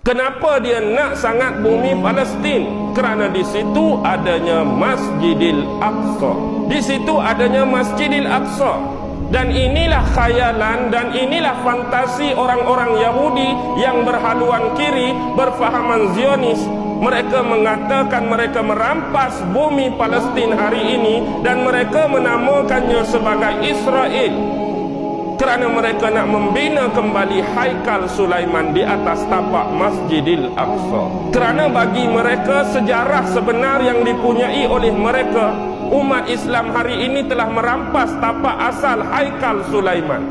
Kenapa dia nak sangat bumi Palestin? Kerana di situ adanya Masjidil Aqsa. Di situ adanya Masjidil Aqsa. Dan inilah khayalan dan inilah fantasi orang-orang Yahudi yang berhaluan kiri, berfahaman Zionis. Mereka mengatakan mereka merampas bumi Palestin hari ini dan mereka menamakannya sebagai Israel. Kerana mereka nak membina kembali Haikal Sulaiman di atas tapak Masjidil Aqsa. Kerana bagi mereka sejarah sebenar yang dipunyai oleh mereka, umat Islam hari ini telah merampas tapak asal Haikal Sulaiman.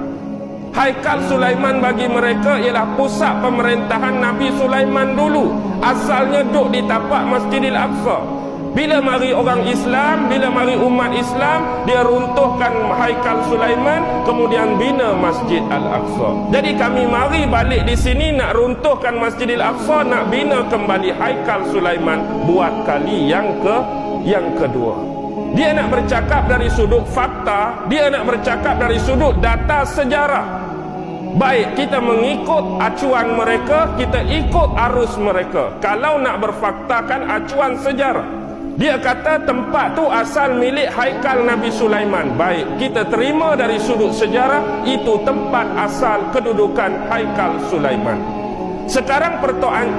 Haikal Sulaiman bagi mereka ialah pusat pemerintahan Nabi Sulaiman dulu. Asalnya duduk di tapak Masjidil Aqsa. Bila mari orang Islam, bila mari umat Islam, dia runtuhkan Haikal Sulaiman, kemudian bina Masjid Al-Aqsa. Jadi kami mari balik di sini nak runtuhkan Masjidil Aqsa, nak bina kembali Haikal Sulaiman buat kali yang kedua. Dia nak bercakap dari sudut fakta, dia nak bercakap dari sudut data sejarah. Baik, kita mengikut acuan mereka, kita ikut arus mereka. Kalau nak berfaktakan acuan sejarah, dia kata tempat tu asal milik Haikal Nabi Sulaiman. Baik, kita terima dari sudut sejarah, itu tempat asal kedudukan Haikal Sulaiman. Sekarang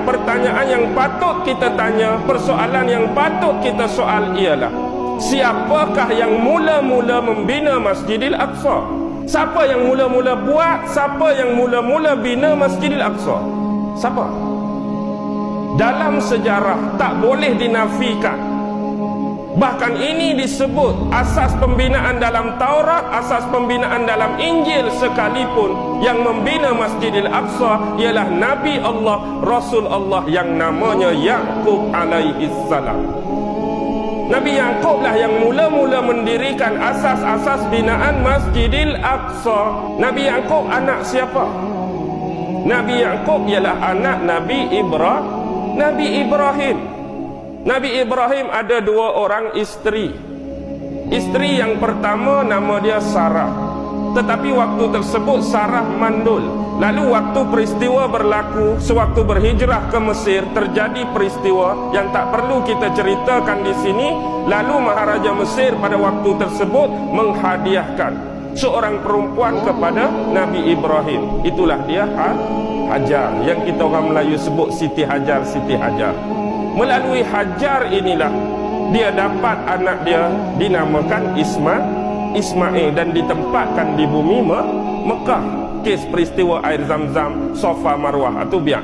pertanyaan yang patut kita tanya, persoalan yang patut kita soal ialah, siapakah yang mula-mula membina Masjidil Aqsa? Siapa yang mula-mula buat? Siapa yang mula-mula bina Masjidil Aqsa? Siapa? Dalam sejarah tak boleh dinafikan. Bahkan ini disebut asas pembinaan dalam Taurat, asas pembinaan dalam Injil sekalipun. Yang membina Masjidil Aqsa ialah Nabi Allah, Rasul Allah yang namanya Yaqub alaihi salam. Nabi Yaqub lah yang mula-mula mendirikan asas-asas binaan Masjidil Aqsa. Nabi Yaqub anak siapa? Nabi Yaqub ialah anak Nabi Ibrahim. Nabi Ibrahim ada dua orang isteri. Isteri yang pertama nama dia Sarah. Tetapi waktu tersebut Sarah mandul. Lalu waktu peristiwa berlaku, sewaktu berhijrah ke Mesir, terjadi peristiwa yang tak perlu kita ceritakan di sini. Lalu Maharaja Mesir pada waktu tersebut menghadiahkan seorang perempuan kepada Nabi Ibrahim. Itulah dia Hajar, yang kita orang Melayu sebut Siti Hajar. Melalui Hajar inilah dia dapat anak dia dinamakan Ismail dan ditempatkan di bumi Mekah. Kes peristiwa air Zam-Zam, Safa Marwah atau biar.